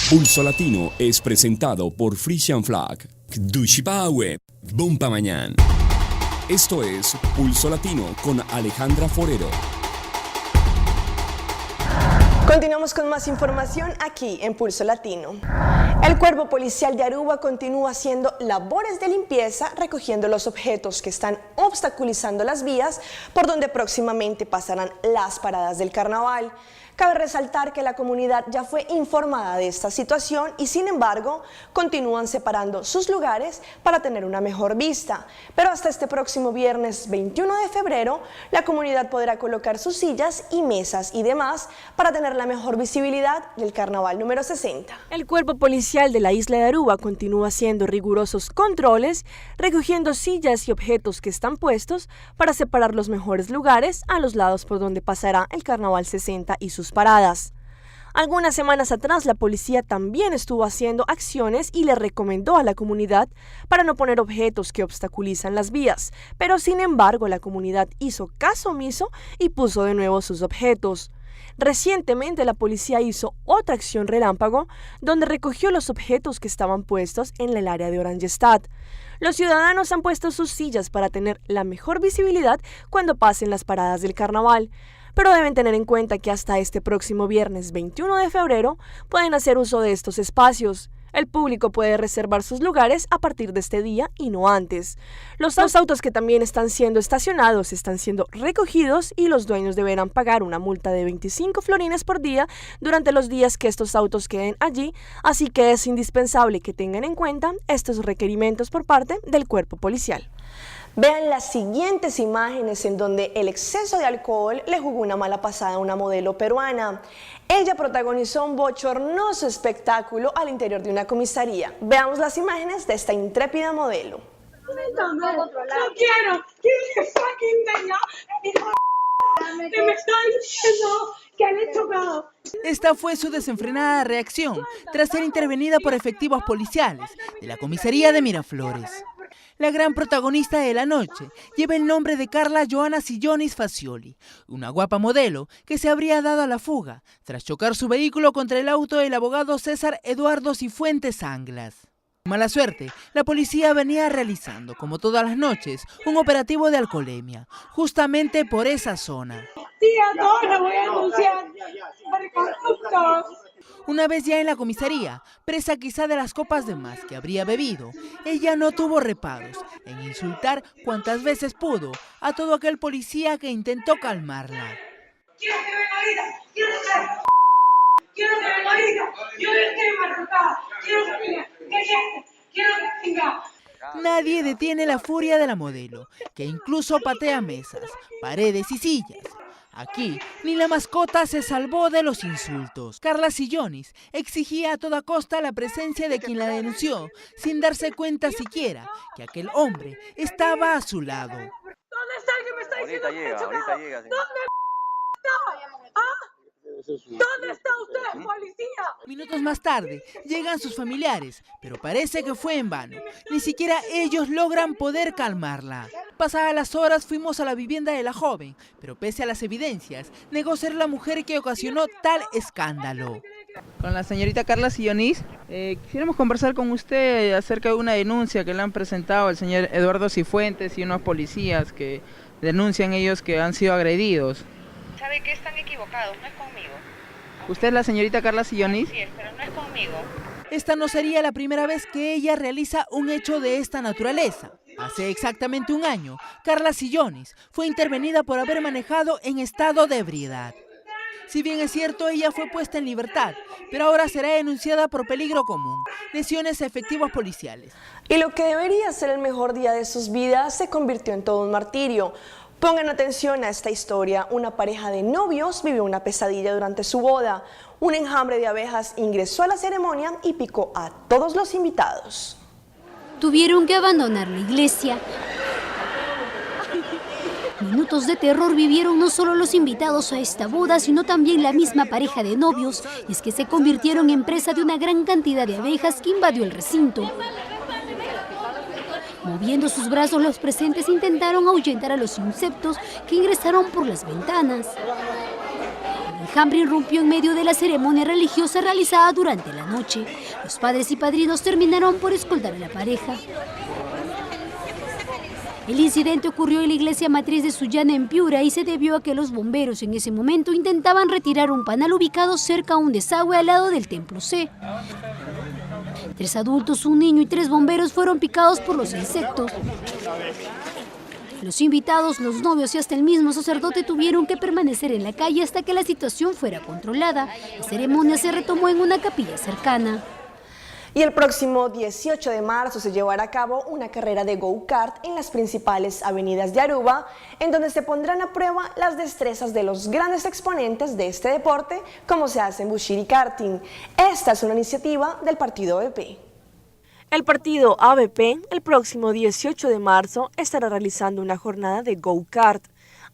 Pulso Latino es presentado por Frisian Flag, Dushipawe, Bompa Mañán. Esto es Pulso Latino con Alejandra Forero. Continuamos con más información aquí en Pulso Latino. El Cuerpo Policial de Aruba continúa haciendo labores de limpieza, recogiendo los objetos que están obstaculizando las vías por donde próximamente pasarán las paradas del carnaval. Cabe resaltar que la comunidad ya fue informada de esta situación y, sin embargo, continúan separando sus lugares para tener una mejor vista. Pero hasta este próximo viernes 21 de febrero, la comunidad podrá colocar sus sillas y mesas y demás para tener la mejor visibilidad del carnaval número 60. El Cuerpo Policial de la isla de Aruba continúa haciendo rigurosos controles, recogiendo sillas y objetos que están puestos para separar los mejores lugares a los lados por donde pasará el carnaval 60 y sus paradas. Algunas semanas atrás la policía también estuvo haciendo acciones y le recomendó a la comunidad para no poner objetos que obstaculizan las vías, pero sin embargo la comunidad hizo caso omiso y puso de nuevo sus objetos. Recientemente la policía hizo otra acción relámpago donde recogió los objetos que estaban puestos en el área de Oranjestad. Los ciudadanos han puesto sus sillas para tener la mejor visibilidad cuando pasen las paradas del carnaval. Pero deben tener en cuenta que hasta este próximo viernes 21 de febrero pueden hacer uso de estos espacios. El público puede reservar sus lugares a partir de este día y no antes. Los autos que también están siendo estacionados están siendo recogidos y los dueños deberán pagar una multa de 25 florines por día durante los días que estos autos queden allí, así que es indispensable que tengan en cuenta estos requerimientos por parte del cuerpo policial. Vean las siguientes imágenes en donde el exceso de alcohol le jugó una mala pasada a una modelo peruana. Ella protagonizó un bochornoso espectáculo al interior de una comisaría. Veamos las imágenes de esta intrépida modelo. No quiero que fucking venga, hijo de que me está diciendo que le he chocado. Esta fue su desenfrenada reacción tras ser intervenida por efectivos policiales de la comisaría de Miraflores. La gran protagonista de la noche lleva el nombre de Carla Joana Sillonis Facioli, una guapa modelo que se habría dado a la fuga tras chocar su vehículo contra el auto del abogado César Eduardo Cifuentes Anglas. Mala suerte, la policía venía realizando, como todas las noches, un operativo de alcoholemia, justamente por esa zona. Tía, no, la voy a denunciar por corruptos. Una vez ya en la comisaría, presa quizá de las copas de más que habría bebido, ella no tuvo reparos en insultar cuantas veces pudo a todo aquel policía que intentó calmarla. Quiero que venga ahorita, quiero que venga ahorita, yo estoy marcada, quiero que venga. Nadie detiene la furia de la modelo, que incluso patea mesas, paredes y sillas. Aquí, ni la mascota se salvó de los insultos. Carla Sillonis exigía a toda costa la presencia de quien la denunció, sin darse cuenta siquiera que aquel hombre estaba a su lado. ¿Dónde está el que me está diciendo que he chocado? Ahorita llega. ¿Dónde está? ¿Ah? ¿Dónde está usted, policía? Minutos más tarde, llegan sus familiares, pero parece que fue en vano. Ni siquiera ellos logran poder calmarla. Pasadas las horas fuimos a la vivienda de la joven, pero pese a las evidencias, negó ser la mujer que ocasionó tal escándalo. Con la señorita Carla Sillonis, quisiéramos conversar con usted acerca de una denuncia que le han presentado el señor Eduardo Cifuentes y unos policías que denuncian ellos que han sido agredidos. ¿Sabe que están equivocados? No es conmigo. ¿Usted es la señorita Carla Sillonis? Sí, pero no es conmigo. Esta no sería la primera vez que ella realiza un hecho de esta naturaleza. Hace exactamente un año, Carla Sillonis fue intervenida por haber manejado en estado de ebriedad. Si bien es cierto, ella fue puesta en libertad, pero ahora será denunciada por peligro común, lesiones a efectivos policiales. Y lo que debería ser el mejor día de sus vidas se convirtió en todo un martirio. Pongan atención a esta historia. Una pareja de novios vivió una pesadilla durante su boda. Un enjambre de abejas ingresó a la ceremonia y picó a todos los invitados. Tuvieron que abandonar la iglesia. Minutos de terror vivieron no solo los invitados a esta boda, sino también la misma pareja de novios. Y es que se convirtieron en presa de una gran cantidad de abejas que invadió el recinto. Moviendo sus brazos, los presentes intentaron ahuyentar a los insectos que ingresaron por las ventanas. enjambre irrumpió en medio de la ceremonia religiosa realizada durante la noche. Los padres y padrinos terminaron por escoltar a la pareja. El incidente ocurrió en la iglesia matriz de Sullana en Piura y se debió a que los bomberos en ese momento intentaban retirar un panal ubicado cerca a un desagüe al lado del templo C. 3 adultos, un niño y 3 bomberos fueron picados por los insectos. Los invitados, los novios y hasta el mismo sacerdote tuvieron que permanecer en la calle hasta que la situación fuera controlada. La ceremonia se retomó en una capilla cercana. Y el próximo 18 de marzo se llevará a cabo una carrera de go-kart en las principales avenidas de Aruba, en donde se pondrán a prueba las destrezas de los grandes exponentes de este deporte, como se hace en Bushiri Karting. Esta es una iniciativa del partido ABP. El partido ABP el próximo 18 de marzo estará realizando una jornada de go-kart,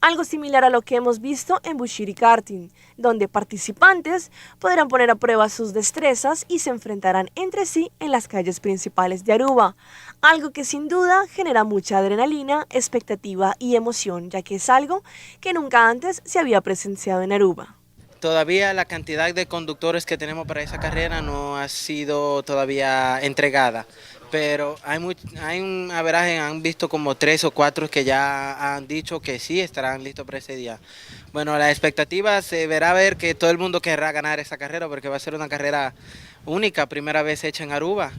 algo similar a lo que hemos visto en Bushiri Karting, donde participantes podrán poner a prueba sus destrezas y se enfrentarán entre sí en las calles principales de Aruba, algo que sin duda genera mucha adrenalina, expectativa y emoción, ya que es algo que nunca antes se había presenciado en Aruba. Todavía la cantidad de conductores que tenemos para esa carrera no ha sido todavía entregada, pero hay un averaje, han visto como 3 o 4 que ya han dicho que sí estarán listos para ese día. Bueno, la expectativa se verá ver que todo el mundo querrá ganar esa carrera porque va a ser una carrera única, primera vez hecha en Aruba.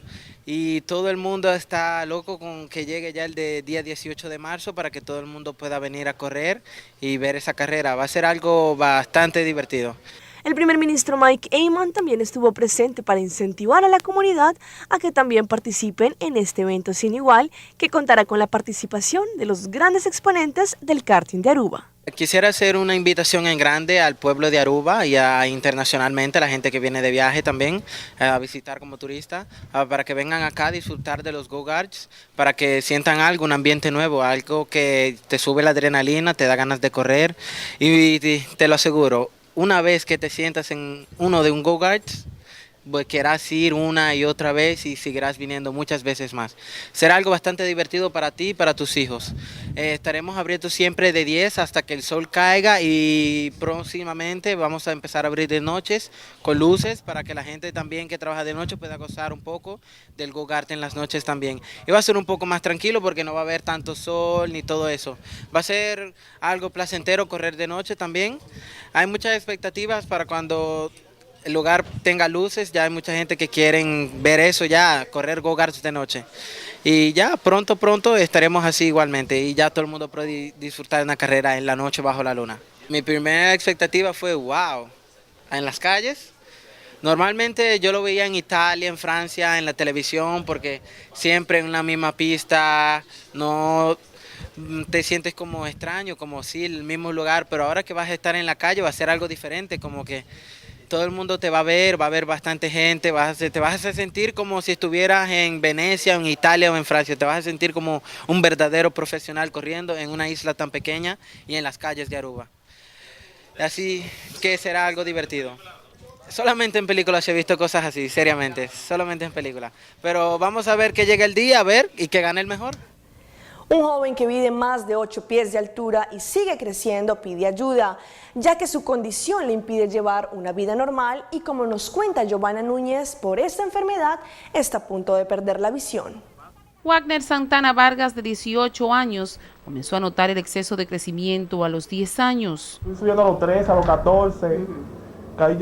Y todo el mundo está loco con que llegue ya el día 18 de marzo para que todo el mundo pueda venir a correr y ver esa carrera. Va a ser algo bastante divertido. El primer ministro Mike Eyman también estuvo presente para incentivar a la comunidad a que también participen en este evento sin igual, que contará con la participación de los grandes exponentes del karting de Aruba. Quisiera hacer una invitación en grande al pueblo de Aruba y internacionalmente a la gente que viene de viaje también a visitar como turista, para que vengan acá a disfrutar de los go-karts, para que sientan algo, un ambiente nuevo, algo que te sube la adrenalina, te da ganas de correr y te lo aseguro, una vez que te sientas en uno de un go-kart, pues querrás ir una y otra vez y seguirás viniendo muchas veces más. Será algo bastante divertido para ti y para tus hijos. Estaremos abriendo siempre de 10 hasta que el sol caiga y próximamente vamos a empezar a abrir de noches con luces para que la gente también que trabaja de noche pueda gozar un poco del go-kart en las noches también. Y va a ser un poco más tranquilo porque no va a haber tanto sol ni todo eso. Va a ser algo placentero correr de noche también. Hay muchas expectativas para cuando el lugar tenga luces, ya hay mucha gente que quieren ver eso ya, correr go-karts de noche. Y ya pronto estaremos así igualmente y ya todo el mundo puede disfrutar de una carrera en la noche bajo la luna. Mi primera expectativa fue wow, en las calles. Normalmente yo lo veía en Italia, en Francia, en la televisión, porque siempre en la misma pista, no te sientes como extraño, como sí, el mismo lugar, pero ahora que vas a estar en la calle va a ser algo diferente, como que todo el mundo te va a haber bastante gente, te vas a sentir como si estuvieras en Venecia, en Italia o en Francia, te vas a sentir como un verdadero profesional corriendo en una isla tan pequeña y en las calles de Aruba. Así que será algo divertido. Solamente en películas he visto cosas así, seriamente, solamente en películas. Pero vamos a ver que llegue el día, a ver, y que gane el mejor. Un joven que mide más de 8 pies de altura y sigue creciendo pide ayuda, ya que su condición le impide llevar una vida normal y, como nos cuenta Giovanna Núñez, por esta enfermedad está a punto de perder la visión. Wagner Santana Vargas, de 18 años, comenzó a notar el exceso de crecimiento a los 10 años. Fui subiendo a los 13, a los 14, que ahí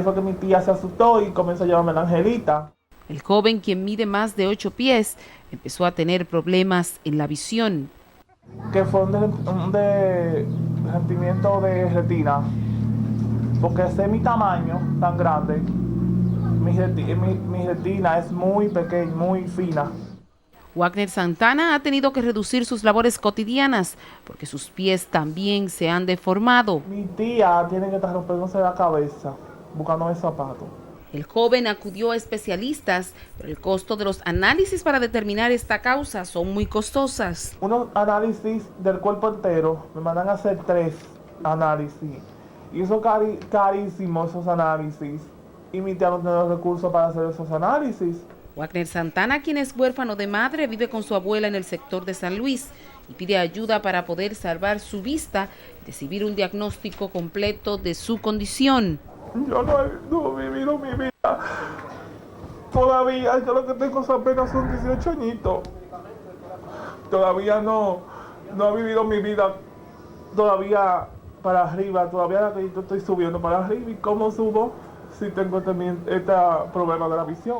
fue que mi tía se asustó y comenzó a llevarme la Angelita. El joven, quien mide más de 8 pies, empezó a tener problemas en la visión. Que fue un sentimiento de retina, porque sé mi tamaño tan grande, mi retina es muy pequeña, muy fina. Wagner Santana ha tenido que reducir sus labores cotidianas porque sus pies también se han deformado. Mi tía tiene que estar rompiéndose la cabeza buscando el zapato. El joven acudió a especialistas, pero el costo de los análisis para determinar esta causa son muy costosas. Unos análisis del cuerpo entero, me mandan a hacer 3 análisis. Y eso carísimo, esos análisis. Y mi tía no tiene los recursos para hacer esos análisis. Wagner Santana, quien es huérfano de madre, vive con su abuela en el sector de San Luis y pide ayuda para poder salvar su vista y recibir un diagnóstico completo de su condición. Yo no he vivido mi vida. Todavía, yo lo que tengo apenas son 18 añitos. Todavía no he vivido mi vida todavía para arriba. Todavía yo estoy subiendo para arriba. ¿Y cómo subo si tengo también este problema de la visión?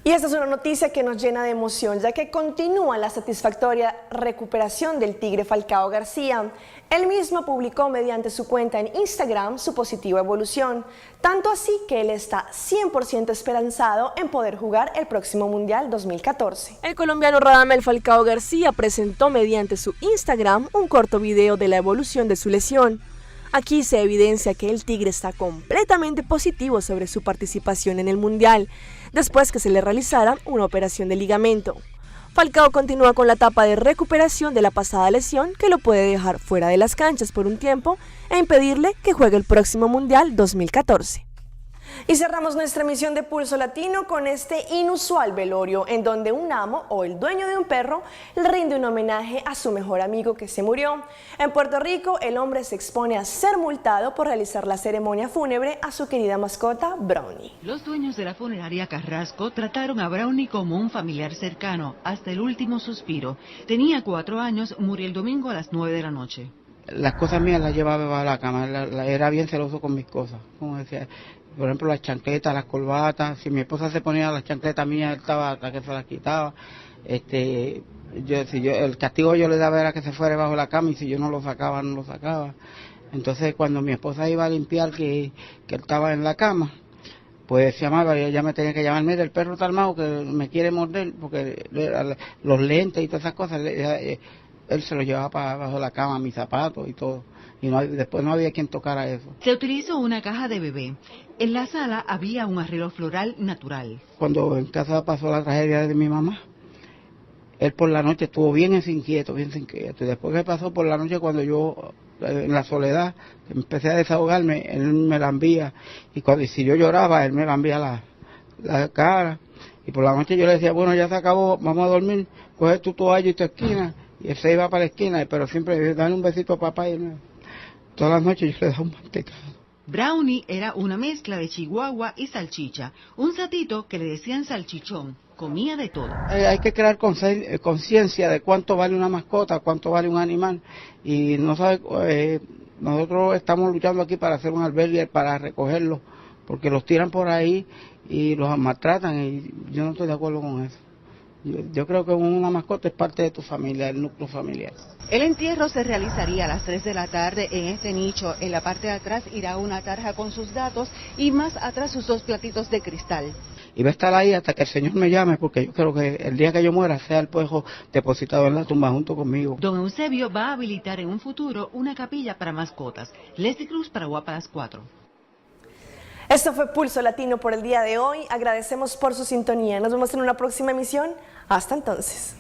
Y esta es una noticia que nos llena de emoción, ya que continúa la satisfactoria recuperación del tigre Falcao García. Él mismo publicó mediante su cuenta en Instagram su positiva evolución, tanto así que él está 100% esperanzado en poder jugar el próximo Mundial 2014. El colombiano Radamel Falcao García presentó mediante su Instagram un corto video de la evolución de su lesión. Aquí se evidencia que el tigre está completamente positivo sobre su participación en el Mundial, después que se le realizara una operación de ligamento. Falcao continúa con la etapa de recuperación de la pasada lesión que lo puede dejar fuera de las canchas por un tiempo e impedirle que juegue el próximo Mundial 2014. Y cerramos nuestra emisión de Pulso Latino con este inusual velorio en donde un amo o el dueño de un perro le rinde un homenaje a su mejor amigo que se murió. En Puerto Rico, el hombre se expone a ser multado por realizar la ceremonia fúnebre a su querida mascota, Brownie. Los dueños de la funeraria Carrasco trataron a Brownie como un familiar cercano hasta el último suspiro. Tenía 4 años, murió el domingo a las 9 de la noche. Las cosas mías las llevaba debajo de la cama, era bien celoso con mis cosas, como decía. Por ejemplo, las chancletas, las corbatas, si mi esposa se ponía las chancletas mías, él estaba hasta que se las quitaba. El castigo yo le daba era que se fuera debajo de la cama y si yo no lo sacaba, no lo sacaba. Entonces, cuando mi esposa iba a limpiar que él estaba en la cama, pues llamaba y ella me tenía que llamar, mira, el perro está armado que me quiere morder, porque los lentes y todas esas cosas, él se los llevaba para abajo de la cama, mis zapatos y todo. Y después no había quien tocara eso. Se utilizó una caja de bebé. En la sala había un arreglo floral natural. Cuando en casa pasó la tragedia de mi mamá, él por la noche estuvo bien inquieto. Y después que pasó por la noche, cuando yo, en la soledad, empecé a desahogarme, él me la envía. Y si yo lloraba, él me la envía la cara. Y por la noche yo le decía, bueno, ya se acabó, vamos a dormir, coge tu toalla y tu esquina. Y él se iba para la esquina, pero siempre dale un besito a papá. Y todas las noches yo le daba un mantecado. Brownie era una mezcla de chihuahua y salchicha, un satito que le decían salchichón, comía de todo. Hay que crear conciencia de cuánto vale una mascota, cuánto vale un animal, y nosotros estamos luchando aquí para hacer un albergue para recogerlos, porque los tiran por ahí y los maltratan, y yo no estoy de acuerdo con eso. Yo creo que una mascota es parte de tu familia, el núcleo familiar. El entierro se realizaría a las 3 de la tarde en este nicho. En la parte de atrás irá una tarja con sus datos y más atrás sus 2 platitos de cristal. Y va a estar ahí hasta que el Señor me llame, porque yo creo que el día que yo muera sea el puejo depositado en la tumba junto conmigo. Don Eusebio va a habilitar en un futuro una capilla para mascotas. Leslie Cruz para Guapa las 4. Esto fue Pulso Latino por el día de hoy. Agradecemos por su sintonía. Nos vemos en una próxima emisión. Hasta entonces.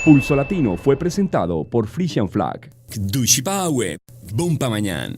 Pulso Latino fue presentado por Frisian Flag. Dushi Pawe. Bon pa' mañana.